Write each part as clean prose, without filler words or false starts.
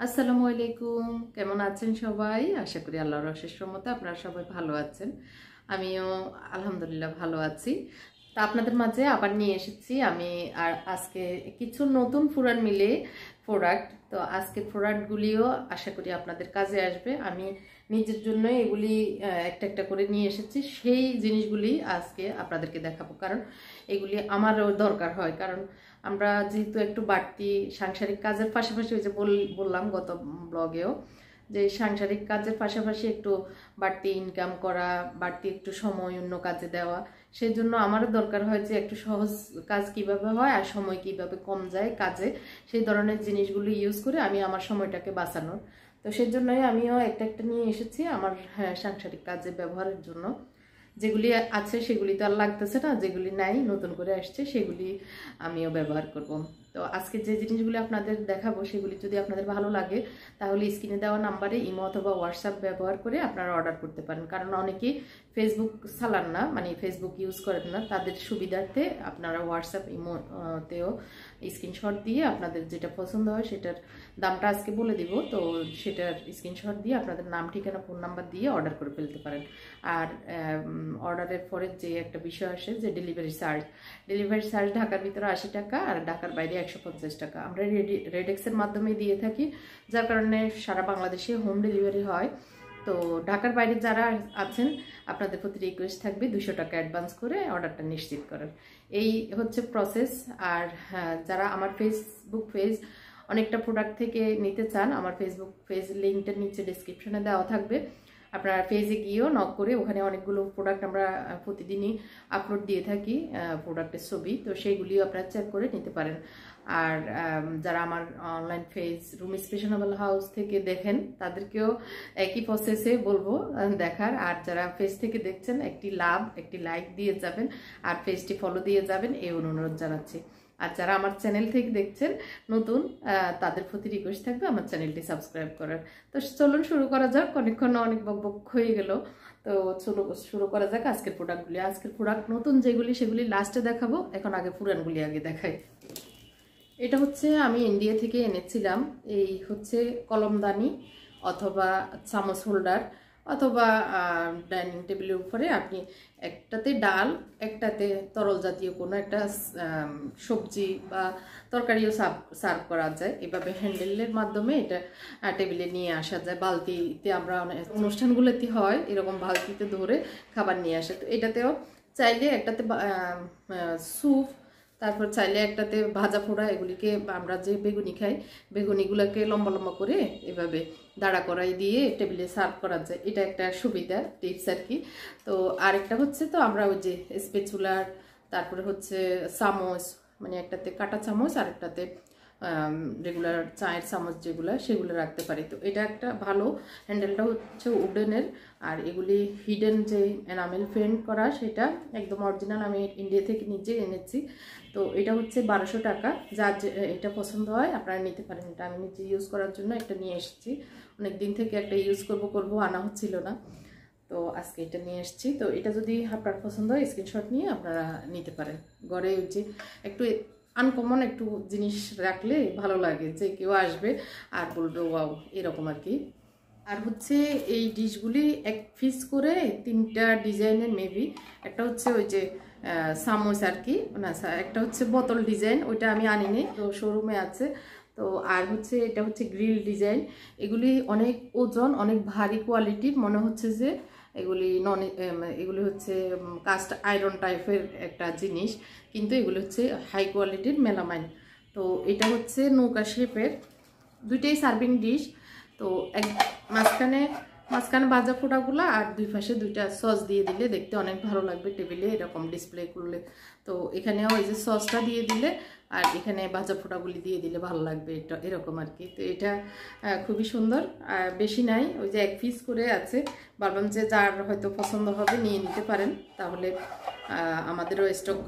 আসসালামু আলাইকুম, কেমন আছেন সবাই? আশা করি আল্লাহর অশেষ রহমতে আপনারা সবাই ভালো আছেন। আমিও আলহামদুলিল্লাহ ভালো আছি। তা আপনাদের মাঝে আবার নিয়ে এসেছি আমি আর আজকে কিছু নতুন পুরান মিলে প্রোডাক্ট। তো আজকে প্রোডাক্টগুলিও আশা করি আপনাদের কাজে আসবে। আমি নিজের জন্য এগুলি একটা একটা করে নিয়ে এসেছি, সেই জিনিসগুলি আজকে আপনাদেরকে দেখাবো, কারণ এগুলি আমারও দরকার হয়। কারণ আমরা যেহেতু একটু বাড়তি সাংসারিক কাজের পাশাপাশি, ওই যে বললাম গত ব্লগেও, যে সাংসারিক কাজের পাশাপাশি একটু বাড়তি ইনকাম করা, বাড়তি একটু সময় অন্য কাজে দেওয়া, সেই জন্য আমারও দরকার হয় যে একটু সহজ কাজ কিভাবে হয় আর সময় কিভাবে কম যায় কাজে, সেই ধরনের জিনিসগুলো ইউজ করে আমি আমার সময়টাকে বাঁচানোর। তো সেই জন্যই আমিও একটা একটা নিয়ে এসেছি আমার সাংসারিক কাজে ব্যবহারের জন্য। যেগুলি আছে সেগুলি তো আর লাগতেছে না, যেগুলি নাই নতুন করে আসছে সেগুলি আমিও ব্যবহার করব। তো আজকে যে জিনিসগুলি আপনাদের দেখাবো সেগুলি যদি আপনাদের ভালো লাগে তাহলে স্ক্রিনে দেওয়া নাম্বারে ইমো অথবা হোয়াটসঅ্যাপ ব্যবহার করে আপনারা অর্ডার করতে পারেন। কারণ অনেকেই ফেসবুক চালান না, মানে ফেসবুক ইউজ করেন না, তাদের সুবিধার্থে আপনারা হোয়াটসঅ্যাপ ইমোতেও স্ক্রিনশট দিয়ে আপনাদের যেটা পছন্দ হয় সেটার দামটা আজকে বলে দিব, তো সেটার স্ক্রিনশট দিয়ে আপনাদের নাম, ঠিকানা, ফোন নাম্বার দিয়ে অর্ডার করে ফেলতে পারেন। আর অর্ডারের পরে যে একটা বিষয় আসে যে ডেলিভারি চার্জ ঢাকার ভিতরে 80 টাকা আর ঢাকার বাইরে 150 টাকা। আমরা রেডেক্সের মাধ্যমে দিয়ে থাকি, যার কারণে সারা বাংলাদেশে হোম ডেলিভারি হয়। তো ঢাকার বাইরে যারা আছেন আপনাদের প্রতি রিকোয়েস্ট থাকবে 200 টাকা অ্যাডভান্স করে অর্ডারটা নিশ্চিত করার। এই হচ্ছে প্রসেস। আর হ্যাঁ, যারা আমার ফেসবুক পেজ অনেকটা প্রোডাক্ট থেকে নিতে চান, আমার ফেসবুক পেজ লিঙ্কটা নিচে ডিসক্রিপশনে দেওয়া থাকবে। আপনারা পেজে গিয়েও নক করে, ওখানে অনেকগুলো প্রোডাক্ট আমরা প্রতিদিনই আপলোড দিয়ে থাকি, প্রোডাক্টের ছবি, তো সেইগুলিও আপনারা চেক করে নিতে পারেন। আর যারা আমার online page room fashionable house থেকে দেখেন তাদেরকেও একই প্রসেসে বলবো দেখার। আর যারা পেজ থেকে দেখছেন একটি লাইক দিয়ে যাবেন আর পেজটি ফলো দিয়ে যাবেন, এই অনুরোধ জানাচ্ছি। আর যারা আমার চ্যানেল থেকে দেখছেন নতুন, তাদের প্রতি রিকোয়েস্ট থাকবে আমার চ্যানেলটি সাবস্ক্রাইব করার। তো চলুন শুরু করা যাক, অনেকক্ষণ অনেক বকবক হয়ে গেল। তো শুরু করা যাক আজকের প্রোডাক্টগুলি। আজকের প্রোডাক্ট নতুন যেগুলি সেগুলি লাস্টে দেখাবো, এখন আগে পুরানগুলি আগে দেখাই। এটা হচ্ছে আমি ইন্ডিয়া থেকে এনেছিলাম। এই হচ্ছে কলমদানি অথবা চামচ হোল্ডার অথবা ডাইনিং টেবিলের উপরে আপনি একটাতে ডাল, একটাতে তরল জাতীয় কোনো একটা সবজি বা তরকারিও সার্ভ করা যায়। এভাবে হ্যান্ডেলের মাধ্যমে এটা টেবিলে নিয়ে আসা যায়। বালতিতে আমরা অনুষ্ঠানগুলোতে হয় এরকম বালতিতে ধরে খাবার নিয়ে আসে। তো এটাতেও চাইলে একটাতে স্যুপ, তারপর চাইলে একটাতে ভাজা পোড়া, এগুলিকে আমরা যে বেগুনি খাই বেগুনিগুলোকে লম্বা লম্বা করে এভাবে দাঁড়া করাই দিয়ে টেবিলে সার্ভ করা যায়। এটা একটা সুবিধা, টিপস আর কি। তো আরেকটা হচ্ছে, তো আমরা ওই যে স্প্যাচুলার, তারপরে হচ্ছে চামচ, মানে একটাতে কাটা চামচ আর একটাতে রেগুলার চায়ের চামচ যেগুলো সেগুলো রাখতে পারি। তো এটা একটা ভালো। হ্যান্ডেলটা হচ্ছে উডেনের, আর এগুলি হিডেন যে এনামেল পেন্ট করা, সেটা একদম অরিজিনাল, আমি ইন্ডিয়া থেকে নিজে এনেছি। তো এটা হচ্ছে 1200 টাকা। যার এটা পছন্দ হয় আপনারা নিতে পারেন। এটা আমি নিজে ইউজ করার জন্য একটা নিয়ে এসেছি, অনেক দিন থেকে একটা ইউজ করব আনা হচ্ছিল না, তো আজকে এটা নিয়ে এসেছি। তো এটা যদি আপনার পছন্দ হয় স্ক্রিনশট নিয়ে আপনারা নিতে পারেন। ঘরে যে একটু আনকমন একটু জিনিস রাখলে ভালো লাগে, যে কেউ আসবে আর বলবে ওয়াও, এরকম আর কি। আর হচ্ছে এই ডিশগুলি এক পিস করে 3টা ডিজাইনের মেবি। একটা হচ্ছে ওই যে চামচ আর কি, না একটা হচ্ছে বোতল ডিজাইন, ওইটা আমি আনিনি, তো শোরুমে আছে। তো আর হচ্ছে এটা হচ্ছে গ্রিল ডিজাইন। এগুলি অনেক ওজন, অনেক ভারী কোয়ালিটির, মনে হচ্ছে যে এগুলি হচ্ছে কাস্ট আয়রন টাইপের একটা জিনিস, কিন্তু এগুলি হচ্ছে হাই কোয়ালিটির মেলামাইন। তো এটা হচ্ছে নৌকা শেপের, দুইটাই সার্ভিং ডিশ। তো মাঝখানে ভাজা ফোঁটাগুলো আর দুই পাশে 2টা সস দিয়ে দিলে দেখতে অনেক ভালো লাগবে টেবিলে এরকম ডিসপ্লে করলে। তো এখানেও ওই যে সসটা দিয়ে দিলে আর এখানে ভাজা ফোঁটাগুলি দিয়ে দিলে ভালো লাগবে, এটা এরকম আর কি। তো এটা খুবই সুন্দর। বেশি নাই, ওই যে এক পিস করে আছে। ভাবলাম যে যার হয়তো পছন্দ হবে নিয়ে নিতে পারেন, তাহলে আমাদেরও স্টক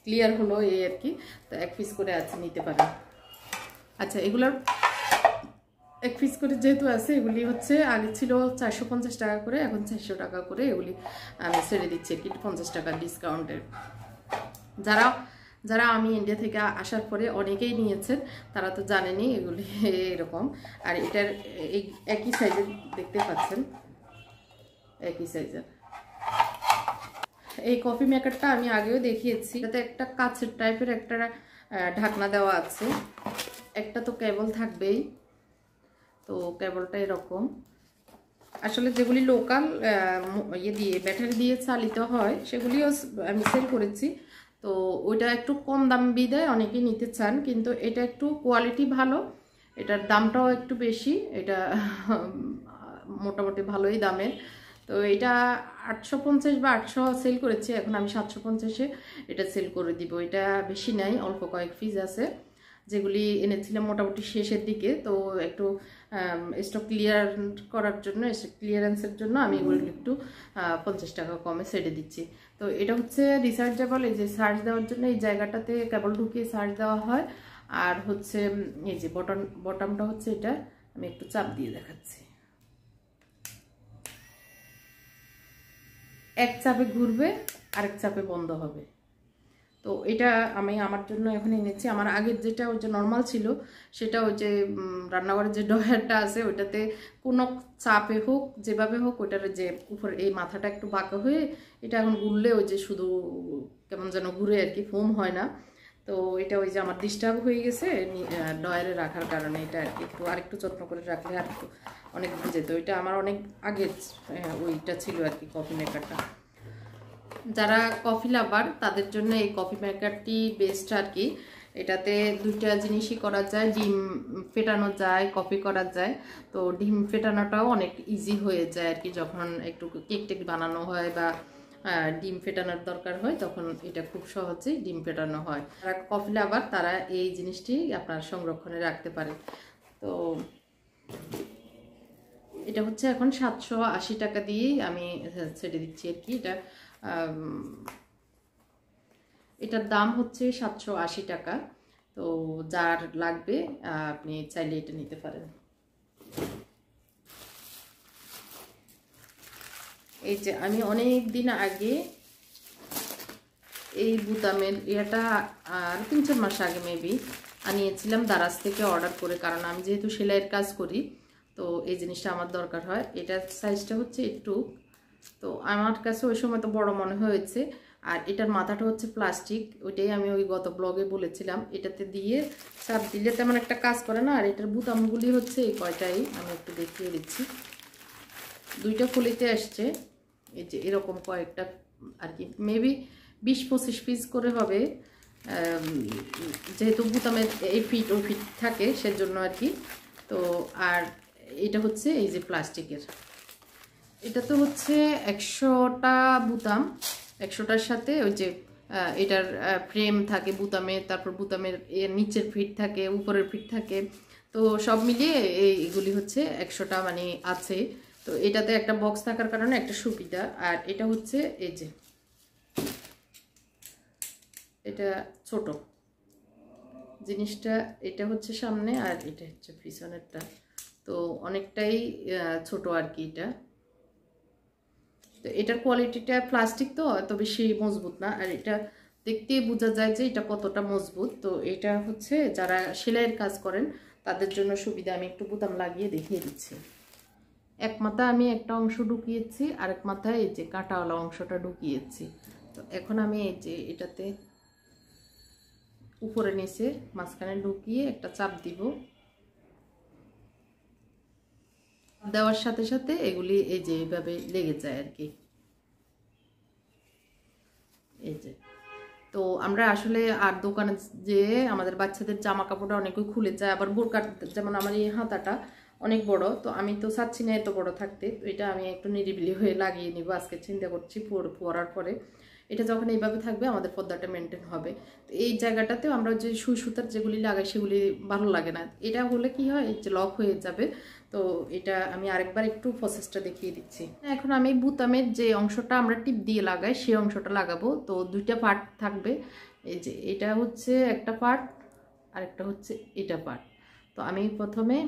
ক্লিয়ার হলো এই আর কি। তো এক পিস করে আছে, নিতে পারেন। আচ্ছা, এগুলোর এক পিস করে যেহেতু আছে, এগুলি হচ্ছে আগে ছিল 450 টাকা করে, এখন 400 টাকা করে এগুলি আমি ছেড়ে দিচ্ছি, কিন্তু 50 টাকা ডিসকাউন্টের। যারা যারা আমি ইন্ডিয়া থেকে আসার পরে অনেকেই নিয়েছেন, তারা তো জানেনই এগুলি এরকম। আর এটার একই সাইজের দেখতে পাচ্ছেন, একই সাইজের। এই কফি মেকারটা আমি আগেও দেখিয়েছি, এটাতে একটা কাচের টাইপের একটা ঢাকনা দেওয়া আছে, একটা তো কেবল থাকবেই। তো কেবলটা এরকম, আসলে যেগুলি লোকাল ইয়ে দিয়ে ব্যাটারি দিয়ে চালিত হয় সেগুলিও আমি সেল করেছি। তো ওইটা একটু কম দাম বিদায় অনেকেই নিতে চান, কিন্তু এটা একটু কোয়ালিটি ভালো, এটার দামটাও একটু বেশি, এটা মোটামুটি ভালোই দামের। তো এটা 850 বা 800 সেল করেছি, এখন আমি 750-এ এটা সেল করে দিব। এটা বেশি নাই, অল্প কয়েক পিস আছে, যেগুলি এনেছিলাম মোটামুটি শেষের দিকে। তো একটু স্টক ক্লিয়ার করার জন্য, ক্লিয়ারেন্সের জন্য আমি এগুলো একটু 50 টাকা কমে ছেড়ে দিচ্ছি। তো এটা হচ্ছে রিচার্জেবল, এই যে সার্চ দেওয়ার জন্য এই জায়গাটাতে কেবল ঢুকিয়ে সার্চ দেওয়া হয়। আর হচ্ছে এই যে বটমটা হচ্ছে এটা, আমি একটু চাপ দিয়ে দেখাচ্ছি, এক চাপে ঘুরবে আরেক চাপে বন্ধ হবে। তো এটা আমি আমার জন্য এখন এনেছি। আমার আগের যেটা ওই যে নর্মাল ছিল, সেটা ওই যে রান্নাঘরের যে ডয়ারটা আছে ওইটাতে কোনো চাপে হোক যেভাবে হোক ওইটার যে উপর এই মাথাটা একটু বাঁকা হয়ে এটা এখন ঘুরলে ওই যে শুধু কেমন যেন ঘুরে আর কি, ফোম হয় না। তো এটা ওই যে আমার ডিস্টার্ব হয়ে গেছে ডয়ারে রাখার কারণে, এটা আর কি একটু আরেকটু যত্ন করে রাখলে আর একটু অনেক যেত। ওইটা আমার অনেক আগের ওইটা ছিল আর কি কফি মেকারটা। যারা কফি লাভার তাদের জন্য এই কফি মেকারটি বেস্ট আর কি। এটাতে দুইটা জিনিসই করা যায়, ডিম ফেটানো যায়, কফি করা যায়। তো ডিম ফেটানোটাও অনেক ইজি হয়ে যায় আর কি, যখন একটু কেক টেক বানানো হয় বা ডিম ফেটানোর দরকার হয় তখন এটা খুব সহজেই ডিম ফেটানো হয়। যারা কফি লাভার তারা এই জিনিসটি আপনার সংরক্ষণে রাখতে পারে। তো এটা হচ্ছে এখন 780 টাকা দিয়েই আমি ছেড়ে দিচ্ছি আর কি। এটার দাম হচ্ছে 780 টাকা। তো যার লাগবে আপনি চাইলে এটা নিতে পারেন। এই যে আমি অনেক দিন আগে এই বুতামের এটা আর 3-4 মাস আগে মেবি আনিয়েছিলাম দারাজ থেকে অর্ডার করে, কারণ আমি যেহেতু সেলাইয়ের কাজ করি তো এই জিনিসটা আমার দরকার হয়। এটার সাইজটা হচ্ছে একটু, তো আমার কাছে ওই সময় তো বড় মনে হয়েছে। আর এটার মাথাটা হচ্ছে প্লাস্টিক, ওইটাই আমি ওই গত ব্লগে বলেছিলাম। এটাতে দিয়ে চাপ দিলে তেমন একটা কাজ করে না। আর এটার বুতামগুলি হচ্ছে এই কয়টাই, আমি একটু দেখিয়ে দিচ্ছি। দুইটা খুলিতে আসছে, এই যে এরকম কয়েকটা আর কি, মেবি 20-25 পিস করে হবে, যেহেতু বুতামের এই ফিট ও ফিট থাকে সেজন্য আর কি। তো আর এটা হচ্ছে এই যে প্লাস্টিকের, এটা তো হচ্ছে 100টা বুতাম, 100টার সাথে ওই যে এটার ফ্রেম থাকে বুতামের, তারপর বুতামের এর নিচের ফিট থাকে, উপরের ফিট থাকে। তো সব মিলিয়ে এইগুলি হচ্ছে 100টা মানে আছে। তো এটাতে একটা বক্স থাকার কারণে একটা সুবিধা। আর এটা হচ্ছে এই যে এটা ছোট জিনিসটা, এটা হচ্ছে সামনে আর এটা হচ্ছে পিছনেরটা। তো অনেকটাই ছোট আর কি এটা। তো এটার কোয়ালিটিটা প্লাস্টিক তো এত বেশি মজবুত না, আর এটা দেখতেই বোঝা যায় যে এটা কতটা মজবুত। তো এটা হচ্ছে যারা সেলাইয়ের কাজ করেন তাদের জন্য সুবিধা। আমি একটু বোতাম লাগিয়ে দেখিয়ে দিচ্ছি। এক মাথায় আমি একটা অংশ ঢুকিয়েছি, আরেক মাথায় এই যে কাঁটাওয়ালা অংশটা ঢুকিয়েছি। তো এখন আমি এই যে এটাতে উপরে নিচে মাঝখানে ঢুকিয়ে একটা চাপ দিব, দেওয়ার সাথে সাথে এগুলি এই যে এইভাবে লেগে যায় আর কি, এই যে। তো আমরা আসলে আর দোকানে যে আমাদের বাচ্চাদের জামা কাপড়টা অনেকই খুলে যায়, আবার বোরকা, যেমন আমার এই হাতাটা অনেক বড়, তো আমি তো চাচ্ছি না এত বড় থাকতে। তো এটা আমি একটু নিরিবিলি হয়ে লাগিয়ে নিব আজকে, চিন্তা করছি পরার পরে এটা যখন এইভাবে থাকবে আমাদের পর্দাটা মেনটেন হবে। তো এই জায়গাটাতেও আমরা যে সুই সুতার যেগুলি লাগাই সেগুলি ভালো লাগে না। এটা হলে কি হয়, যে লক হয়ে যাবে। তো এটা আমি আরেকবার একটু প্রসেসটা দেখিয়ে দিচ্ছি। এখন আমি বুতামের যে অংশটা আমরা টিপ দিয়ে লাগাই সেই অংশটা লাগাবো। তো দুইটা পার্ট থাকবে, এই যে এটা হচ্ছে একটা পার্ট আর একটা হচ্ছে এটা পার্ট। তো আমি প্রথমে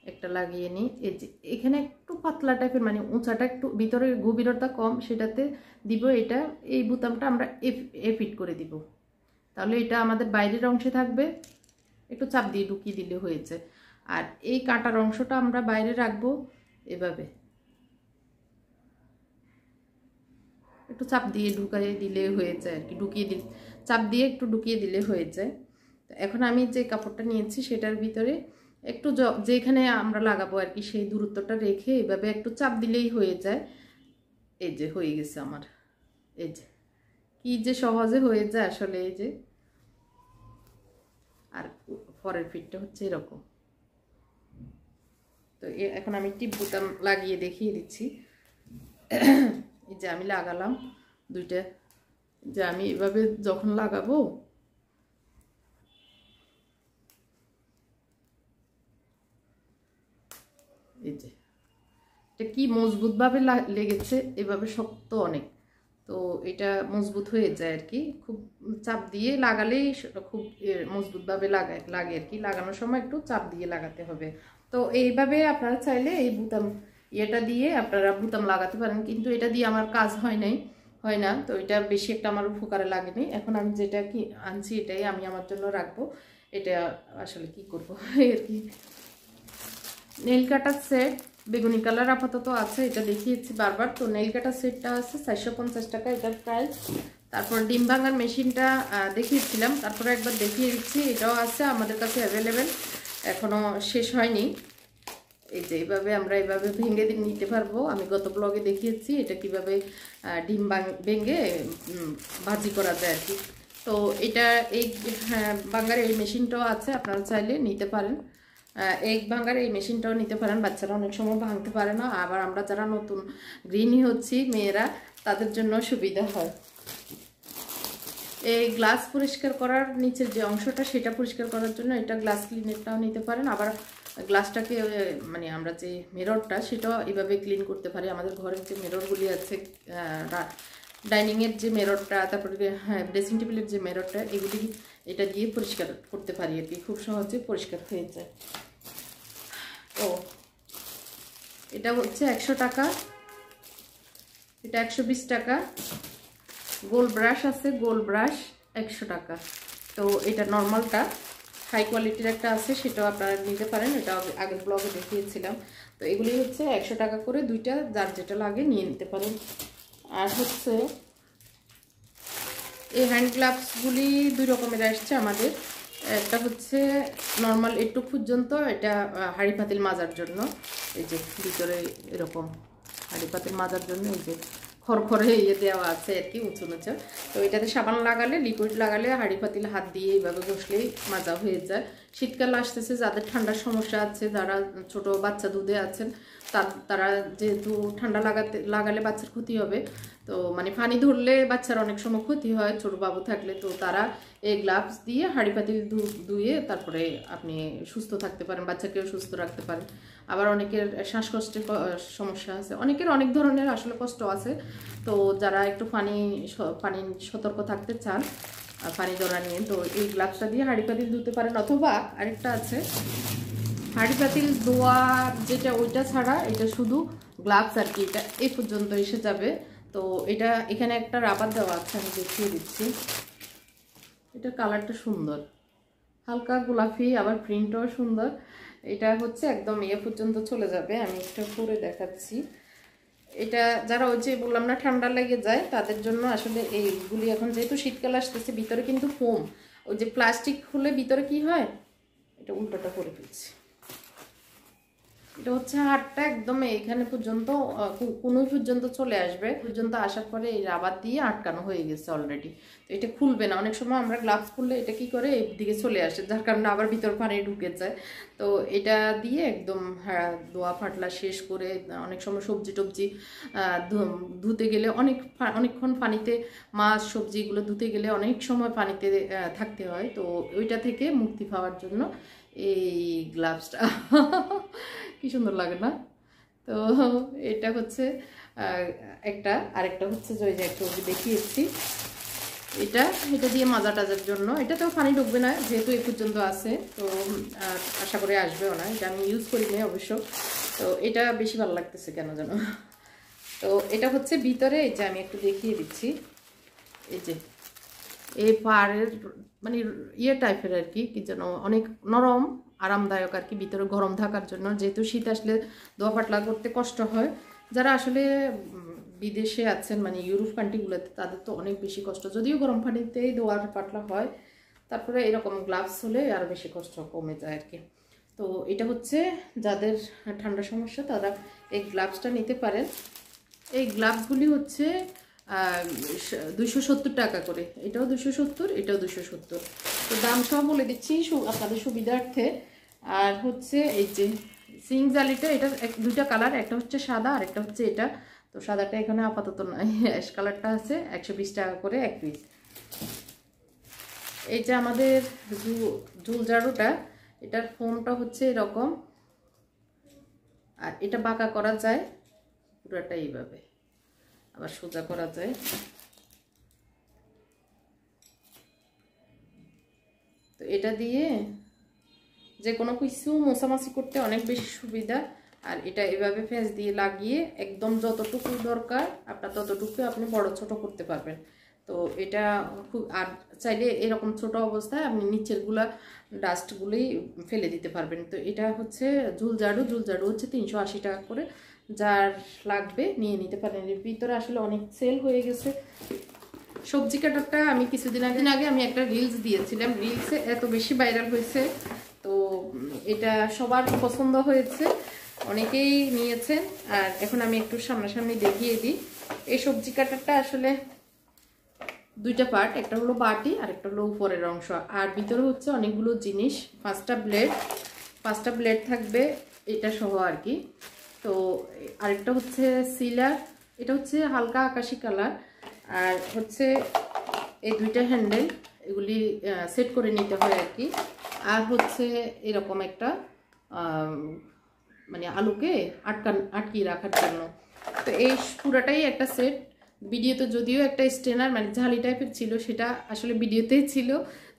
একটা লাগিয়ে নিই, এই যে এখানে একটু পাতলা টাইপের মানে উঁচাটা একটু ভিতরে গভীরতা কম, সেটাতে দিব এটা। এই বুতামটা আমরা এ ফিট করে দিব, তাহলে এটা আমাদের বাইরের অংশে থাকবে, একটু চাপ দিয়ে ঢুকিয়ে দিলে হয়েছে। আর এই কাটার অংশটা আমরা বাইরে রাখবো এভাবে, একটু চাপ দিয়ে ঢুকিয়ে দিলে হয়ে যায় আর কি, চাপ দিয়ে একটু ঢুকিয়ে দিলে হয়ে যায়। তো এখন আমি যে কাপড়টা নিয়েছি সেটার ভিতরে একটু যেখানে আমরা লাগাবো আর কি সেই দূরত্বটা রেখে এভাবে একটু চাপ দিলেই হয়ে যায়। এই যে হয়ে গেছে আমার, এই যে কি যে সহজে হয়ে যায় আসলে। এই যে আর পরের ফিটটা হচ্ছে এরকম। তো এখন আমি টিপ বোতাম লাগিয়ে দেখিয়ে দিচ্ছি। এই যে আমি লাগালাম দুইটা, যে আমি এভাবে যখন লাগাবো এই যে এটা কি মজবুতভাবে লেগেছে, এভাবে শক্ত অনেক, তো এটা মজবুত হয়ে যায় আর কি। খুব চাপ দিয়ে লাগালেই খুব মজবুতভাবে লাগে আর কি। লাগানোর সময় একটু চাপ দিয়ে লাগাতে হবে। তো এইভাবে আপনারা চাইলে এই বুতাম এটা দিয়ে আপনারা বুতাম লাগাতে পারেন, কিন্তু এটা দিয়ে আমার কাজ হয় না, তো এটা বেশি একটা আমার উপকারে লাগেনি। এখন আমি যেটা কি আনছি এটাই আমি আমার জন্য রাখবো। এটা আসলে কি করবো আর কি। নেইল কাটার সেট বেগুনি কালার আপাতত আছে, এটা দেখিয়েছি বারবার। তো নেইল কাটার সেটটা আছে 450 টাকা এটার প্রাইস। তারপর ডিম ভাঙার মেশিনটা দেখিয়েছিলাম, তারপরে একবার দেখিয়ে দিচ্ছি, এটাও আছে আমাদের কাছে অ্যাভেলেবেল, এখনও শেষ হয়নি। এই যে এইভাবে আমরা এইভাবে ভেঙে নিতে পারবো। আমি গত ব্লগে দেখিয়েছি এটা কিভাবে ডিম ভেঙে ভাজি করা যায় আর কি। তো এটা এই ভাঙার এই মেশিনটাও আছে, আপনারা চাইলে নিতে পারেন। এগ ভাঙার এই মেশিনটাও নিতে পারেন, বাচ্চারা অনেক সময় ভাঙতে পারে না, আবার আমরা যারা নতুন গৃহিণী হচ্ছি মেয়েরা তাদের জন্য সুবিধা হয়। এই গ্লাস পরিষ্কার করার নিচের যে অংশটা সেটা পরিষ্কার করার জন্য এটা গ্লাস ক্লিনারটাও নিতে পারেন। আবার গ্লাসটাকে মানে আমরা যে মিররটা সেটাও এভাবে ক্লিন করতে পারি। আমাদের ঘরের যে মিররগুলি আছে, ডাইনিংয়ের যে মিররটা, তারপরে হ্যাঁ ড্রেসিং টেবিলের যে মিররটা, এগুলি এটা দিয়ে পরিষ্কার করতে পারি আর কি, খুব সহজে পরিষ্কার হয়ে যায়। তো এটা হচ্ছে 100 টাকা, এটা 120 টাকা। গোল ব্রাশ আছে, গোল ব্রাশ 100 টাকা। তো এটা নর্মালটা হাই কোয়ালিটির একটা আছে, সেটাও আপনারা নিতে পারেন, এটা আগের ব্লগে দেখিয়েছিলাম। তো এগুলি হচ্ছে 100 টাকা করে, দুইটা যার যেটা লাগে নিয়ে নিতে পারেন। আর হচ্ছে এই হ্যান্ড গ্লাভসগুলি দুই রকমের আসছে আমাদের। একটা হচ্ছে নর্মাল একটু পর্যন্ত, এটা হাঁড়ি পাতিল মাজার জন্য। এই যে ভিতরে এরকম হাঁড়ি পাতিল মাজার জন্য এই যে খড়খড়ে দেওয়া আছে আর কি, উঁচু নিচে। তো এটাতে সাবান লাগালে, লিকুইড লাগালে হাঁড়ি পাতিল হাত দিয়ে এইভাবে বসলেই মাজা হয়ে যায়। শীতকাল আসতেছে, যাদের ঠান্ডার সমস্যা আছে, যারা ছোট বাচ্চা দুধে আছেন, তারা যেহেতু ঠান্ডা লাগালে বাচ্চার ক্ষতি হবে, তো মানে পানি ধরলে বাচ্চার অনেক সময় ক্ষতি হয় ছোট বাবু থাকলে, তো তারা এই গ্লাভস দিয়ে হাঁড়ি পাতিল ধুয়ে তারপরে আপনি সুস্থ থাকতে পারেন, বাচ্চাকেও সুস্থ রাখতে পারেন। আবার অনেকের শ্বাসকষ্টের সমস্যা আছে, অনেকের অনেক ধরনের আসলে কষ্ট আছে। তো যারা একটু পানি সতর্ক থাকতে চান পানি ধরা নিয়ে, তো এই গ্লাভসটা দিয়ে হাঁড়ি পাতিল ধুতে পারেন। অথবা আরেকটা আছে হাঁড়ি পাতিল ধোয়া, যেটা ওইটা ছাড়া এটা শুধু গ্লাভস আর কি, এটা এই পর্যন্ত এসে যাবে। তো এটা এখানে একটা রাবার দেওয়া আছে, আমি দেখিয়ে দিচ্ছি। এটার কালারটা সুন্দর, হালকা গোলাপি, আবার প্রিন্টও সুন্দর। এটা হচ্ছে একদম ইয়ে পর্যন্ত চলে যাবে, আমি একটা পরে দেখাচ্ছি। এটা যারা ওই যে বললাম না ঠান্ডা লেগে যায় তাদের জন্য আসলে এইগুলি, এখন যেহেতু শীতকাল আসতেছে, ভিতরে কিন্তু ফোম, ওই যে প্লাস্টিক হলে ভিতরে কি হয়, এটা উল্টোটা করে ফেলছি। এটা হচ্ছে হাড়টা একদম এখানে পর্যন্ত, কোনোই পর্যন্ত চলে আসবে, পর্যন্ত আসার পরে এই রাবার দিয়ে আটকানো হয়ে গেছে অলরেডি। তো এটা খুলবে না, অনেক সময় আমরা গ্লাভস খুললে এটা কি করে এই দিকে চলে আসে, যার কারণে আবার ভিতর পানি ঢুকে যায়। তো এটা দিয়ে একদম ধোয়া ফাটলা শেষ করে, অনেক সময় সবজি টবজি ধুতে গেলে অনেকক্ষণ পানিতে, মাছ সবজিগুলো ধুতে গেলে অনেক সময় পানিতে থাকতে হয়। তো ওইটা থেকে মুক্তি পাওয়ার জন্য এই গ্লাভসটা কি সুন্দর লাগে না? তো এটা হচ্ছে একটা, আরেকটা হচ্ছে যে একটু দেখিয়েছি, এটা দিয়ে মাজা টাজার জন্য। এটাতেও পানি ঢুকবে না যেহেতু এই পর্যন্ত আছে, তো আশা করে আসবেও না। এটা আমি ইউজ করি না অবশ্য, তো এটা বেশি ভালো লাগতেছে কেন যেন। তো এটা হচ্ছে ভিতরে, এই যে আমি একটু দেখিয়ে দিচ্ছি, এই যে এই পাড়ের মানে ইয়ে টাইপের আর কি, কি যেন অনেক নরম আরামদায়ক আর কি, ভিতরে গরম থাকার জন্য। যেহেতু শীত আসলে দোয়া পাতলা করতে কষ্ট হয়, যারা আসলে বিদেশে আছেন মানে ইউরোপ কান্ট্রিগুলোতে, তাদের তো অনেক বেশি কষ্ট, যদিও গরম পানিতেই দোয়া পাতলা হয়, তারপরে এরকম গ্লাভস হলে আরও বেশি কষ্ট কমে যায় আর কি। তো এটা হচ্ছে যাদের ঠান্ডা সমস্যা তারা এই গ্লাভসটা নিতে পারেন। এই গ্লাভসগুলি হচ্ছে 270 টাকা করে, এটাও 270, এটাও 270। তো দাম সব বলে দিচ্ছি আপনাদের সুবিধার্থে। আর হচ্ছে এই যে সিং জালিটা, এটা দুইটা কালার, একটা হচ্ছে সাদা আর একটা হচ্ছে এটা। তো সাদাটা এখানে আপাতত নাই, অ্যাশ কালারটা আছে, 120 টাকা করে এক পিস। এই যে আমাদের ঝুল ঝাড়ুটা, এটার ফোমটা হচ্ছে এরকম, আর এটা বাঁকা করা যায় পুরোটা এইভাবে, আবার সোজা করা যায়। তো এটা দিয়ে যে কোনো কিছু মোছামাছি করতে অনেক বেশি সুবিধা। আর এটা এভাবে ফেস দিয়ে লাগিয়ে একদম যতটুকু দরকার আপনার ততটুকু আপনি বড় ছোট করতে পারবেন। তো এটা খুব, আর চাইলে এরকম ছোট অবস্থায় আপনি নিচেরগুলা ডাস্টগুলোই ফেলে দিতে পারবেন। তো এটা হচ্ছে ঝুল ঝাড়ু হচ্ছে 380 টাকা করে, যার লাগবে নিয়ে নিতে পারেন। এর ভিতরে আসলে অনেক সেল হয়ে গেছে। সবজি কাটারটা আমি কিছুদিন আগে আমি একটা রিলস দিয়েছিলাম, রিলসে এত বেশি ভাইরাল হয়েছে, তো এটা সবার পছন্দ হয়েছে, অনেকেই নিয়েছেন। আর এখন আমি একটু সামনাসামনি দেখিয়ে দিই। এই সবজি কাটারটা আসলে দুইটা পার্ট, একটা হলো বাটি আর একটা হলো উপরের অংশ, আর ভিতরে হচ্ছে অনেকগুলো জিনিস। 5টা ব্লেড থাকবে এটা সহ আর কি। তো আরেকটা হচ্ছে সিলার, এটা হচ্ছে হালকা আকাশি কালার। আর হচ্ছে এই দুইটা হ্যান্ডেল, এগুলি সেট করে নিতে হয় আর কি। আর হচ্ছে এরকম একটা মানে আলুকে আটকিয়ে রাখার জন্য। তো এই পুরাটাই একটা সেট। ভিডিওতে যদিও একটা স্ট্রেনার মানে ঝালি টাইপের ছিল, সেটা আসলে ভিডিওতেই ছিল,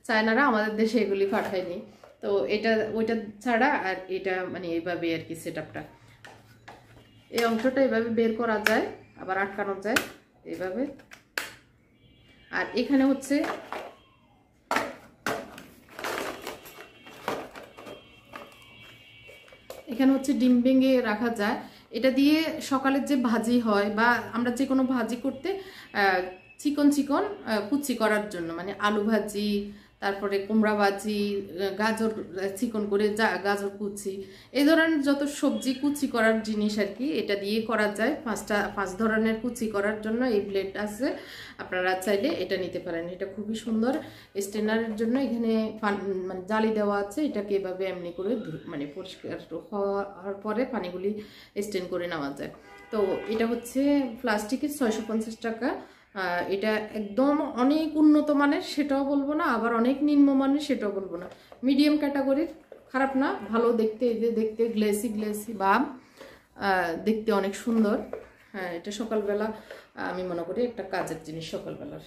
চায়নারা আমাদের দেশে এগুলি পাঠায়নি। তো এটা ওইটা ছাড়া আর এটা মানে এইভাবে আর কি সেটআপটা। এই অংশটা এভাবে বের করা যায়, আবার আটকানো যায় এইভাবে। আর এখানে হচ্ছে ডিম ভেঙে রাখা যায়। এটা দিয়ে সকালের যে ভাজি হয় বা আমরা যে কোনো ভাজি করতে চিকন কুচি করার জন্য, মানে আলু ভাজি, তারপরে কুমড়া ভাজি, গাজর চিকন করে গাজর কুচি, এই ধরনের যত সবজি কুচি করার জিনিস আর কি এটা দিয়ে করা যায়। 5 ধরনের কুচি করার জন্য এই ব্লেড আছে, আপনারা চাইলে এটা নিতে পারেন। এটা খুবই সুন্দর স্টেনারের জন্য। এখানে মানে জালি দেওয়া আছে, এটাকে এভাবে এমনি করে মানে পরিষ্কার হওয়ার পরে পানিগুলি স্টেন করে নেওয়া যায়। তো এটা হচ্ছে প্লাস্টিকের, 650 টাকা। এটা একদম অনেক উন্নত মানের সেটাও বলবো না, আবার অনেক নিম্নমানের সেটাও বলবো না, মিডিয়াম ক্যাটাগরির, খারাপ না, ভালো দেখতে। এই যে দেখতে গ্লেসি ভাব, দেখতে অনেক সুন্দর। হ্যাঁ, এটা সকালবেলা আমি মনে করি একটা কাজের জিনিস সকালবেলার।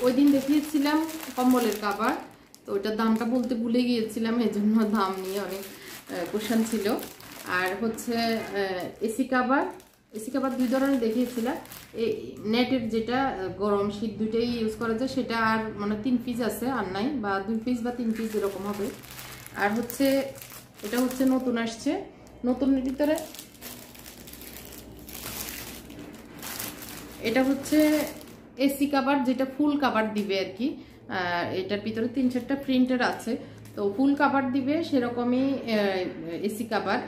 ওই দিন দেখিয়েছিলাম কম্বলের কাভার, তো ওইটার দামটা বলতে ভুলে গিয়েছিলাম, এই জন্য দাম নিয়ে অনেক কোশ্চেন ছিল। আর হচ্ছে এসি কাভার 2 ধরনের দেখিয়েছিলাম। এই নেটের যেটা গরম শীত দুইটাই ইউজ করা যায়, সেটা আর মানে 3 পিস আছে, আর নাই, বা 2 পিস বা 3 পিস এরকম হবে। আর হচ্ছে এটা হচ্ছে নতুন আসছে, নতুনের ভিতরে এটা হচ্ছে এসি কাভার, যেটা ফুল কাভার দিবে আর কি। এটার ভিতরে 3-4টা প্রিন্টার আছে, তো ফুল কাভার দিবে সেরকমই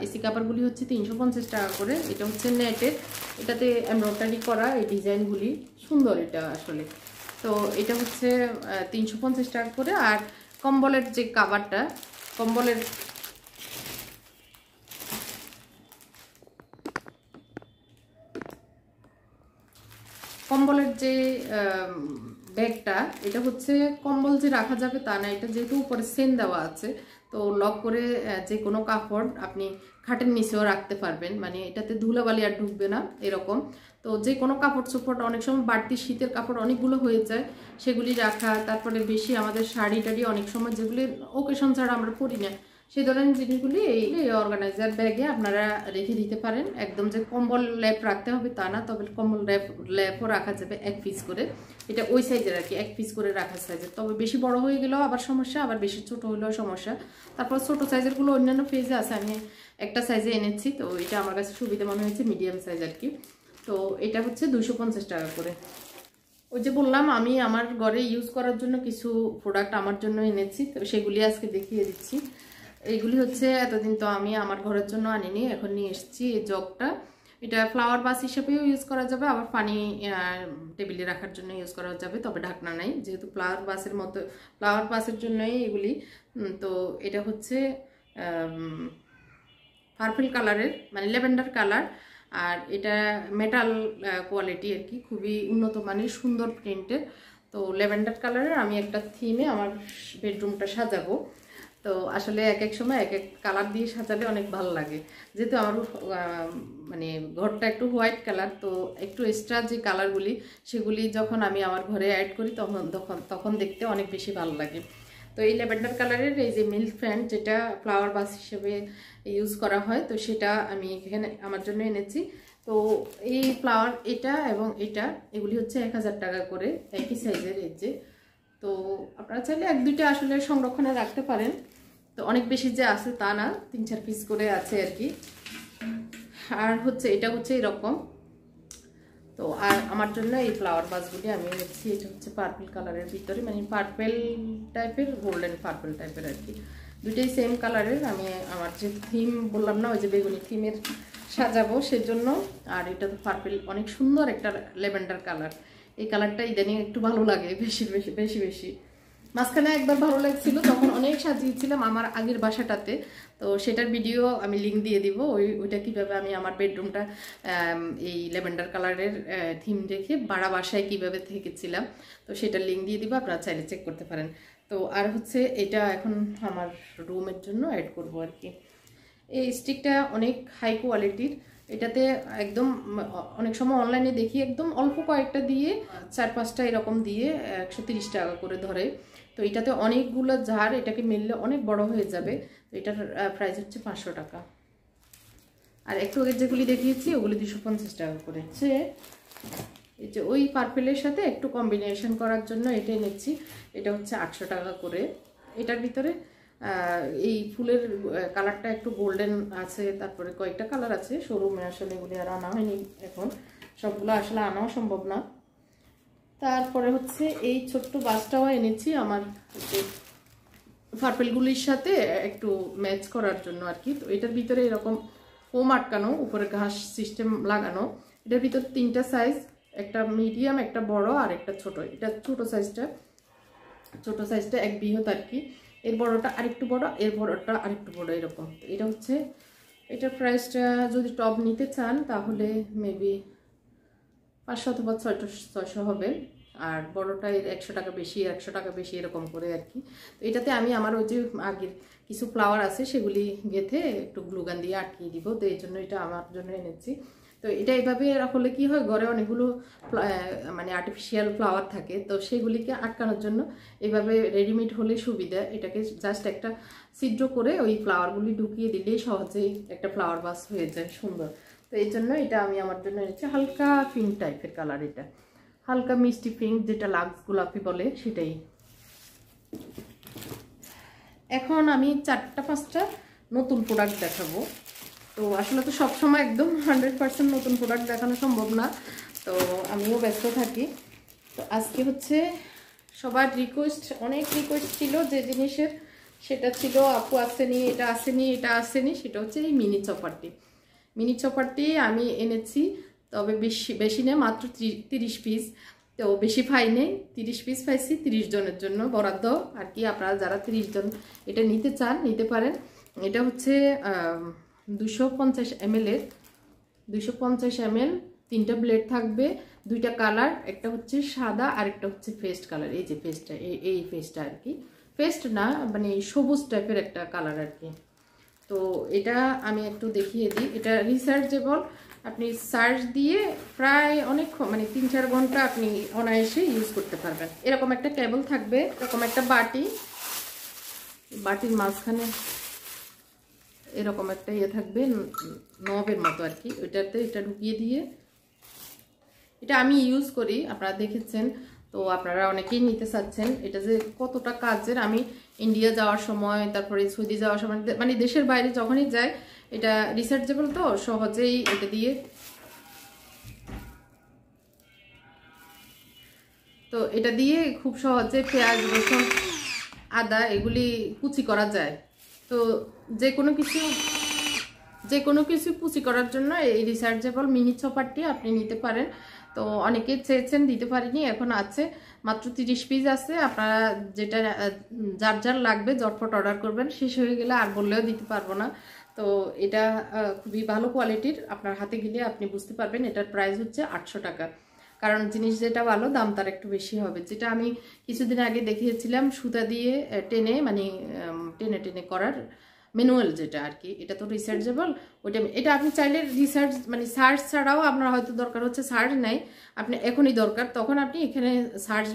এসি কাভারগুলি হচ্ছে 350 টাকা করে। এটা হচ্ছে নেটের, এটাতে এমব্রয়ডারি করা, এই ডিজাইনগুলি সুন্দর এটা আসলে। তো এটা হচ্ছে 350 টাকা করে। আর কম্বলের যে কাভারটা, কম্বলের যে ব্যাগটা, এটা হচ্ছে কম্বল যে রাখা যাবে তা না, এটা যেহেতু উপরে সেন দেওয়া আছে, তো লক করে যে কোনো কাপড় আপনি খাটের নিচেও রাখতে পারবেন, মানে এটাতে ধুলাবালি আর ঢুকবে না এরকম। তো যে কোনো কাপড় চোপড়, অনেক সময় বাড়তি শীতের কাপড় অনেকগুলো হয়ে যায়, সেগুলি রাখা। তারপরে বেশি আমাদের শাড়ি টাড়ি অনেক সময় যেগুলি ওকেশন ছাড়া আমরা পরি না, সেই ধরনের জিনিসগুলি এই অর্গানাইজার ব্যাগে আপনারা রেখে দিতে পারেন। একদম যে কম্বল ল্যাপ রাখতে হবে তা না, তবে কম্বল ল্যাপও রাখা যাবে 1 পিস করে। এটা ওই সাইজের আর কি, 1 পিস করে রাখার সাইজের। তবে বেশি বড় হয়ে গেলেও আবার সমস্যা, আবার বেশি ছোট হলেও সমস্যা। তারপর ছোট সাইজেরগুলো অন্যান্য পেজে আছে, আমি একটা সাইজে এনেছি, তো এটা আমার কাছে সুবিধা মনে হয়েছে, মিডিয়াম সাইজ আর কি। তো এটা হচ্ছে 250 টাকা করে। ওই যে বললাম আমি আমার ঘরে ইউজ করার জন্য কিছু প্রোডাক্ট আমার জন্য এনেছি, তো সেগুলি আজকে দেখিয়ে দিচ্ছি। এইগুলি হচ্ছে এতদিন তো আমি আমার ঘরের জন্য আনিনি, এখন নিয়ে এসেছি। এই জগটা, এটা ফ্লাওয়ার বাস হিসেবেও ইউজ করা যাবে, আবার পানি টেবিলে রাখার জন্য ইউজ করা যাবে, তবে ঢাকনা নাই, যেহেতু ফ্লাওয়ার বাসের মতো ফ্লাওয়ার বাসের জন্যই এগুলি। তো এটা হচ্ছে পার্পল কালারের, মানে ল্যাভেন্ডার কালার, আর এটা মেটাল কোয়ালিটি আর কি, খুবই উন্নত মানের সুন্দর প্রিন্টের। তো ল্যাভেন্ডার কালারের আমি একটা থিমে আমার বেডরুমটা সাজাবো। তো আসলে এক এক সময় এক এক কালার দিয়ে সাজালে অনেক ভালো লাগে, যেহেতু আমার মানে ঘরটা একটু হোয়াইট কালার, তো একটু এক্সট্রা যে কালারগুলি সেগুলি যখন আমি আমার ঘরে অ্যাড করি তখন দেখতে অনেক বেশি ভালো লাগে। তো এই ল্যাভেন্ডার কালারের এই যে মিল্ক ফ্যান, যেটা ফ্লাওয়ার বাস হিসেবে ইউজ করা হয়, তো সেটা আমি এখানে আমার জন্য এনেছি। তো এই ফ্লাওয়ার এটা এবং এটা এগুলি হচ্ছে 1000 টাকা করে, একই সাইজের। এই যে, তো আপনারা চাইলে 1-2টা আসলে সংরক্ষণে রাখতে পারেন। তো অনেক বেশি যে আছে তা না, 3-4 পিস করে আছে আর কি। আর হচ্ছে এটা হচ্ছে এরকম। তো আর আমার জন্য এই ফ্লাওয়ার বাসগুলি আমি এনেছি। এটা হচ্ছে পার্পল কালারের ভিতরে, মানে পার্পল টাইপের, গোল্ডেন পার্পল টাইপের আর কি, দুটোই সেম কালারের। আমি আমার যে থিম বললাম না, ওই যে বেগুনি থিমের সাজাবো সেজন্য। আর এটা তো পার্পল, অনেক সুন্দর একটা ল্যাভেন্ডার কালার। এই কালারটা ইদানিং একটু ভালো লাগে বেশি। মাঝখানে একবার ভালো লাগছিল, তখন অনেক সাজিয়েছিলাম আমার আগের বাসাটাতে, তো সেটার ভিডিও আমি লিঙ্ক দিয়ে দিব। ওইটা কীভাবে আমি আমার বেডরুমটা এই ল্যাভেন্ডার কালারের থিম রেখে ভাড়া বাসায় কীভাবে থেকেছিলাম, তো সেটার লিঙ্ক দিয়ে দিব, আপনারা চাইলে চেক করতে পারেন। তো আর হচ্ছে এটা এখন আমার রুমের জন্য অ্যাড করব আর কি। এই স্টিকটা অনেক হাই কোয়ালিটির, এটাতে একদম অনেক সময় অনলাইনে দেখি একদম অল্প কয়েকটা দিয়ে 4-5টা এরকম দিয়ে 130 টাকা করে ধরে। তো এটাতে অনেকগুলো ঝাড়, এটাকে মেললে অনেক বড় হয়ে যাবে। তো এটার প্রাইস হচ্ছে 500 টাকা। আর একটু আগে যেগুলি দেখিয়েছি ওগুলি 250 টাকা করে। এই যে ওই পার্পেলের সাথে একটু কম্বিনেশন করার জন্য এটা এনেছি, এটা হচ্ছে 800 টাকা করে। এটার ভিতরে এই ফুলের কালারটা একটু গোল্ডেন আছে, তারপরে কয়েকটা কালার আছে শোরুমে, আসলে এগুলি আর আনা হয়নি এখন, সবগুলো আসলে আনাও সম্ভব না। তারপরে হচ্ছে এই ছোট্ট বাসটাও এনেছি আমার পার্পেলগুলির সাথে একটু ম্যাচ করার জন্য আর কি। তো এটার ভিতরে এরকম ফোম আটকানো, উপরে ঘাস সিস্টেম লাগানো। এটার ভিতরে 3টা সাইজ, একটা মিডিয়াম, একটা বড় আর একটা ছোট। এটা ছোট সাইজটা এক বৃহৎ আর কি, এর বড়টা আরেকটু বড়, এর বড়টা আরেকটু বড় এরকম। তো এটা হচ্ছে, এটার প্রাইসটা যদি টপ নিতে চান তাহলে মেবি 500 অথবা 600 হবে। আর বড়টা 100 টাকা বেশি, 100 টাকা বেশি এরকম করে আর কি। তো এটাতে আমি আমার ওই যে আগের কিছু ফ্লাওয়ার আছে সেগুলি গেঁথে একটু গ্লুগান দিয়ে আটকিয়ে দিব, তো এই জন্য এটা আমার জন্য এনেছি। তো এটা এভাবে হলে কি হয়, ঘরে অনেকগুলো মানে আর্টিফিশিয়াল ফ্লাওয়ার থাকে, তো সেগুলিকে আটকানোর জন্য এভাবে রেডিমেড হলে সুবিধা। এটাকে জাস্ট একটা ছিদ্র করে ওই ফ্লাওয়ারগুলি ঢুকিয়ে দিলেই সহজেই একটা ফ্লাওয়ার বাস হয়ে যায় সুন্দর। তো এই জন্য এটা আমি আমার জন্য এনেছি। হালকা পিঙ্ক টাইপের কালার, এটা হালকা মিষ্টি পিঙ্ক, যেটা লাক্স গোলাপি বলে সেটাই। এখন আমি 4-5টা নতুন প্রোডাক্ট দেখাবো। তো আসলে তো সবসময় একদম 100% নতুন প্রোডাক্ট দেখানো সম্ভব না, তো আমিও ব্যস্ত থাকি। তো আজকে হচ্ছে সবার অনেক রিকোয়েস্ট ছিল যে জিনিসের, সেটা ছিল আপু আসেনি, এটা আসেনি, সেটা হচ্ছে এই মিনি চপারটি আমি এনেছি, তবে বেশি না, মাত্র 30 পিস। তো বেশি পাই নেই, 30 পিস পাইছি 30 জনের জন্য বরাদ্দ আর কি। আপনারা যারা 30 জন এটা নিতে চান নিতে পারেন। এটা হচ্ছে 250 ml এর, 250 ml, 3টা ব্লেড থাকবে, 2টা কালার, একটা হচ্ছে সাদা আর একটা হচ্ছে পেস্ট কালার। এই যে পেস্টটা, এই পেস্টটা আর কি, পেস্ট না মানে সবুজ টাইপের একটা কালার আর কি। তো এটা আমি একটু দেখিয়ে দিই। এটা রিচার্জেবল, আপনি চার্জ দিয়ে প্রায় অনেক মানে 3-4 ঘন্টা আপনি অনায়াসে ইউজ করতে পারবেন। এরকম একটা কেবল থাকবে, এরকম একটা বাটির মাঝখানে এরকম একটা ইয়ে থাকবে নবের মতো আর কি, ওইটাতে এটা ঢুকিয়ে দিয়ে, এটা আমি ইউজ করি, আপনারা দেখেছেন, তো আপনারা অনেকেই নিতে চাচ্ছেন। এটা যে কতটা কাজের, আমি ইন্ডিয়া যাওয়ার সময়, তারপরে সৌদি যাওয়ার সময়, মানে দেশের বাইরে যখনই যাই, এটা রিচার্জেবল, তো সহজেই এটা দিয়ে, তো এটা দিয়ে খুব সহজে পেঁয়াজ, রসুন, আদা এগুলি কুচি করা যায়। তো যে কোনো কিছু কুচি করার জন্য এই রিচার্জেবল মিনি চপারটি আপনি নিতে পারেন। তো অনেকে চেয়েছেন, দিতে পারিনি, এখন আছে, মাত্র 30 পিস আছে। আপনারা যেটা যার যার লাগবে ঝটপট অর্ডার করবেন, শেষ হয়ে গেলে আর বললেও দিতে পারবো না। তো এটা খুবই ভালো কোয়ালিটির, আপনার হাতে গেলে আপনি বুঝতে পারবেন। এটার প্রাইস হচ্ছে 800 টাকা, কারণ জিনিস যেটা ভালো দাম তার একটু বেশি হবে। যেটা আমি কিছুদিন আগে দেখিয়েছিলাম সুতা দিয়ে টেনে, মানে টেনে টেনে করার ম্যানুয়াল যেটা আর কি, এটা তো রিচার্জেবল। ওইটা, এটা আপনি চাইলে রিচার্জ মানে সার্চ ছাড়াও, আপনার হয়তো দরকার হচ্ছে সার্চ নাই, আপনি এখনই দরকার, তখন আপনি এখানে সার্চ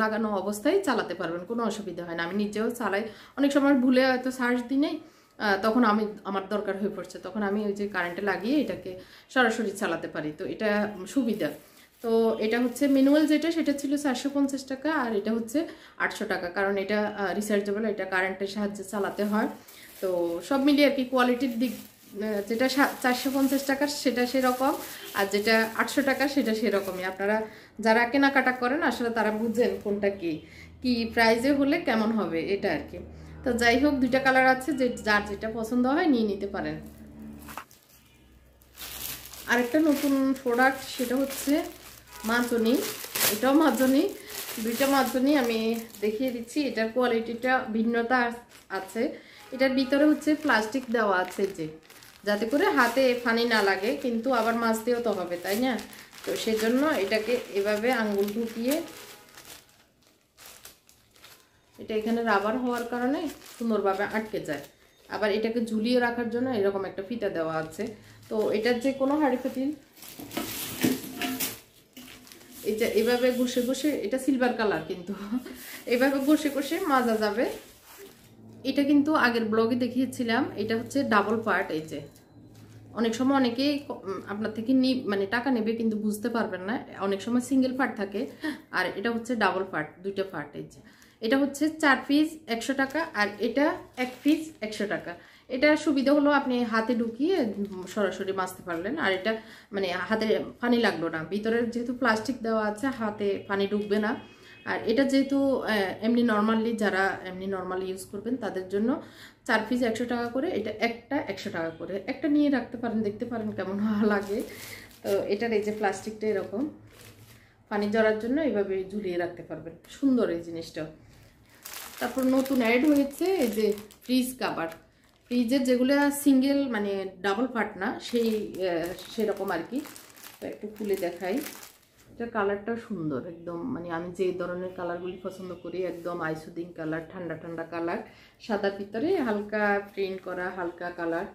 লাগানো অবস্থায় চালাতে পারবেন, কোনো অসুবিধা হয় না। আমি নিজেও চালাই, অনেক সময় ভুলে হয়তো সার্চ দিই নেই, তখন আমার দরকার হয়ে পড়ছে, তখন আমি ওই যে কারেন্টে লাগিয়ে এটাকে সরাসরি চালাতে পারি। তো এটা সুবিধা। তো এটা হচ্ছে ম্যানুয়াল যেটা, সেটা ছিল 450 টাকা, আর এটা হচ্ছে 800 টাকা, কারণ এটা রিচার্জেবল, এটা কারেন্টের সাহায্যে চালাতে হয়। তো সব মিলিয়ে আর কি কোয়ালিটির দিক, যেটা 450 টাকার সেটা সেরকম, আর যেটা 800 টাকা সেটা সেরকমই। আপনারা যারা কেনাকাটা করেন আসলে তারা বুঝেন কোনটা কি প্রাইজে হলে কেমন হবে, এটা আর কি। তো যাই হোক, দুইটা কালার আছে, যে যার যেটা পছন্দ হয় নিয়ে নিতে পারেন। আরেকটা নতুন প্রোডাক্ট, সেটা হচ্ছে মাজনি। এটাও মাজনি, দুইটা মাজনি আমি দেখিয়ে দিচ্ছি। এটার কোয়ালিটিটা ভিন্নতা আছে। এটার ভিতরে হচ্ছে প্লাস্টিক দেওয়া আছে, যে যাতে করে হাতে পানি না লাগে, কিন্তু আবার মাজতেও তো হবে, তাই না? তো সেজন্য এটাকে এভাবে আঙ্গুল ঢুকিয়ে, এটা এখানে রাবার হওয়ার কারণে সুন্দরভাবে আটকে যায়। আবার এটাকে ঝুলিয়ে রাখার জন্য এরকম একটা ফিতা দেওয়া আছে। তো এটার যে কোনো হাঁড়ি পাতিল, এটা এভাবে ঘষে ঘষে, এটা সিলভার কালার, কিন্তু এভাবে ঘষে ঘষে মাজা যাবে। এটা কিন্তু আগের ব্লগে দেখিয়েছিলাম, এটা হচ্ছে ডাবল পার্ট। এই যে অনেক সময় অনেকেই আপনার থেকে মানে টাকা নেবে, কিন্তু বুঝতে পারবেন না, অনেক সময় সিঙ্গেল পার্ট থাকে, আর এটা হচ্ছে ডাবল পার্ট, দুইটা পার্ট। এই যে এটা হচ্ছে 4 পিস 100 টাকা, আর এটা 1 পিস 100 টাকা। এটা সুবিধা হলো আপনি হাতে ঢুকিয়ে সরাসরি মাজতে পারলেন, আর এটা মানে হাতে পানি লাগলো না, ভিতরে যেহেতু প্লাস্টিক দেওয়া আছে হাতে পানি ঢুকবে না। আর এটা যেহেতু এমনি নর্মালি, যারা এমনি নর্মালি ইউজ করবেন তাদের জন্য 4 পিস 100 টাকা করে, এটা একটা 100 টাকা করে। একটা নিয়ে রাখতে পারেন, দেখতে পারেন কেমন লাগে। তো এটার এই যে প্লাস্টিকটা এরকম পানি জড়ার জন্য এইভাবে ঝুলিয়ে রাখতে পারবেন, সুন্দর এই জিনিসটা। তারপর নতুন অ্যাড হয়েছে এই যে ফ্রিজ কাভার। ফ্রিজের যেগুলো সিঙ্গেল মানে ডাবল পার্ট না, সেরকম আর কি। তো একটু খুলে দেখাই। এটা কালারটা সুন্দর একদম, মানে আমি যে ধরনের কালারগুলি পছন্দ করি, একদম আইসুদিং কালার, ঠান্ডা ঠান্ডা কালার, সাদার ভিতরে হালকা প্রিন্ট করা হালকা কালার।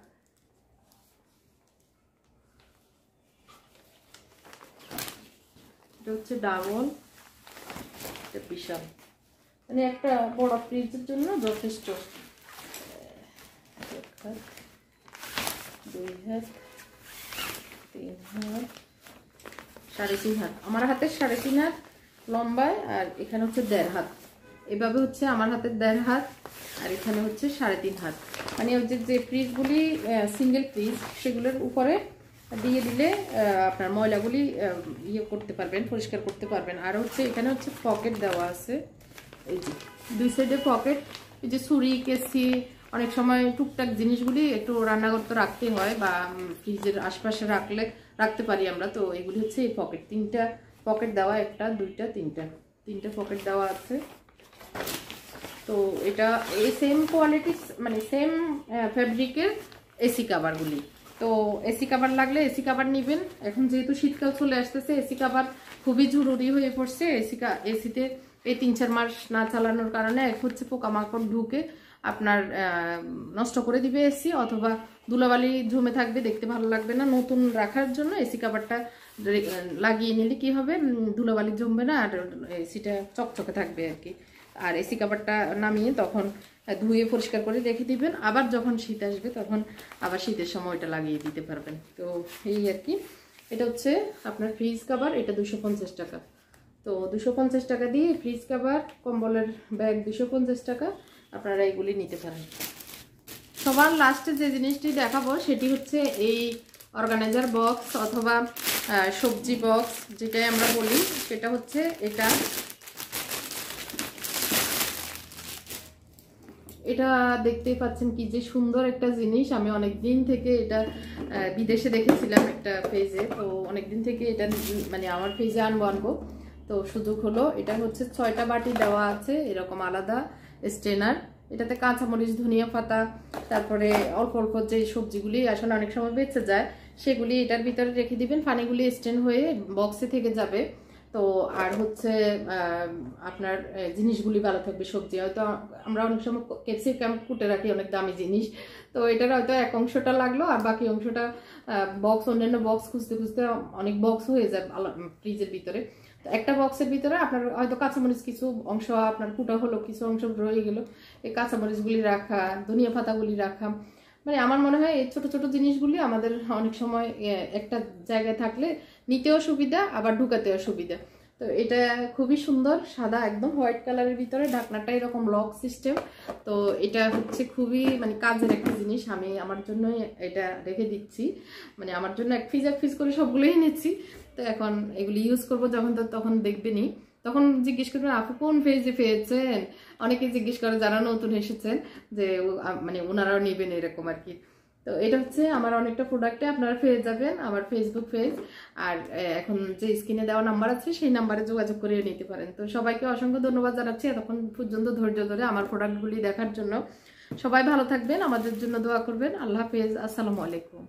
এটা হচ্ছে ডাবল, এটা বিশাল, মানে একটা বড় ফ্রিজের জন্য যথেষ্ট। 2 হাত 3 হাত 3.5 হাত, আমার হাতের 3.5 হাত লম্বায়, আর এখানে হচ্ছে 1.5 হাত। এভাবে হচ্ছে আমার হাতের 1.5 হাত, আর এখানে হচ্ছে 3.5 হাত। মানে ওই যে ফ্রিজগুলি সিঙ্গেল ফ্রিজ, সেগুলোর উপরে দিয়ে দিলে আপনার ময়লাগুলি ইয়ে করতে পারবেন, পরিষ্কার করতে পারবেন। আর হচ্ছে এখানে হচ্ছে পকেট দেওয়া আছে, এই যে 2 সাইডে পকেট। এই যে ছুরি কেসি, অনেক সময় টুকটাক জিনিসগুলি একটু রান্নাঘর তো রাখতে হয়, বা ফ্রিজের আশপাশে রাখতে পারি আমরা। তো এগুলি হচ্ছে এই পকেট, 3টা পকেট দেওয়া, 1টা 2টা 3টা পকেট দেওয়া আছে। তো এটা এই সেম কোয়ালিটি, মানে সেম ফ্যাব্রিকের এসি কাভারগুলি। তো এসি কাভার লাগলে এসি কাভার নেবেন। এখন যেহেতু শীতকাল চলে আসতেছে, এসি কাভার খুবই জরুরি হয়ে পড়ছে। এসিতে এই 3-4 মাস না চালানোর কারণে এক হচ্ছে পোকামাকড় ঢুকে আপনার নষ্ট করে দিবে এসি, অথবা ধুলাবালি জমে থাকবে, দেখতে ভালো লাগবে না। নতুন রাখার জন্য এসি কাভারটা লাগিয়ে নিলে কি হবে, ধুলাবালি জমবে না, আর এসিটা চকচকে থাকবে আর কি। আর এসি কাভারটা নামিয়ে তখন ধুয়ে পরিষ্কার করে রেখে দিবেন, আবার যখন শীত আসবে তখন আবার শীতের সময় এটা লাগিয়ে দিতে পারবেন। তো এই আর কি। এটা হচ্ছে আপনার ফ্রিজ কভার, এটা 250 টাকা। তো 250 টাকা দিয়ে ফ্রিজ কভার, কম্বলের ব্যাগ 250 টাকা, আপনারা এইগুলি নিতে পারেন। সবার লাস্টে যে জিনিসটি দেখাবো সেটি হচ্ছে এই অর্গানাইজার বক্স অথবা সবজি বক্স যেটাই আমরা বলি, সেটা হচ্ছে এটা দেখতেই পাচ্ছেন কি যে সুন্দর একটা জিনিস। আমি অনেক দিন থেকে এটা বিদেশে দেখেছিলাম একটা পেজে, তো অনেক দিন থেকে এটা মানে আমার পেজে আনবো। তো সুযোগ হলো। এটা হচ্ছে 6টা বাটি দেওয়া আছে এরকম আলাদা স্ট্রেনার। এটাতে কাঁচামরিচ, ধনিয়া পাতা, তারপরে অল্প অল্প যে সবজিগুলি আসলে অনেক সময় বেঁচে যায় সেগুলি এটার ভিতরে রেখে দিবেন, পানিগুলি স্ট্রেন হয়ে বক্সে থেকে যাবে। তো আর হচ্ছে আপনার জিনিসগুলি ভালো থাকবে। সবজি হয়তো আমরা অনেক সময় ক্যাপসিকাম কুটে রাখি, অনেক দামি জিনিস, তো এটার হয়তো এক অংশটা লাগলো আর বাকি অংশটা বক্স, অন্যান্য বক্স খুঁজতে খুঁজতে অনেক বক্স হয়ে যায় ফ্রিজের ভিতরে। তো একটা বক্সের ভিতরে আপনার হয়তো কাঁচামরিচ কিছু অংশ আপনার কুটা হলো, কিছু অংশ রয়ে গেল, এই কাঁচামরিচগুলি রাখা, ধনিয়া পাতাগুলি রাখা, মানে আমার মনে হয় এই ছোট ছোট জিনিসগুলি আমাদের অনেক সময় একটা জায়গায় থাকলে নিতেও সুবিধা, আবার ঢুকাতেও সুবিধা। তো এটা খুবই সুন্দর, সাদা একদম হোয়াইট কালারের ভিতরে, ঢাকনাটা এরকম লক সিস্টেম। তো এটা হচ্ছে খুবই মানে কাজের একটা জিনিস। আমি আমার জন্য এটা রেখে দিচ্ছি, মানে আমার জন্য এক পিস করে সবগুলোই নিচ্ছি। তো এখন এগুলি ইউজ করবো যখন তখন দেখবেনি, তখন জিজ্ঞেস করবেন আপু কোন পেজে পেয়েছেন, অনেকে জিজ্ঞেস করে যারা নতুন এসেছেন যে মানে ওনারাও নেবেন এরকম আর কি। তো এটা হচ্ছে আমার অনেকটা প্রোডাক্টে আপনারা পেয়ে যাবেন আমার ফেসবুক পেজ, আর এখন যে স্ক্রিনে দেওয়া নাম্বার আছে সেই নাম্বারে যোগাযোগ করে নিতে পারেন। তো সবাইকে অসংখ্য ধন্যবাদ জানাচ্ছি এতক্ষণ পর্যন্ত ধৈর্য ধরে আমার প্রোডাক্টগুলি দেখার জন্য। সবাই ভালো থাকবেন, আমাদের জন্য দোয়া করবেন। আল্লাহ হাফেজ, আসসালামু আলাইকুম।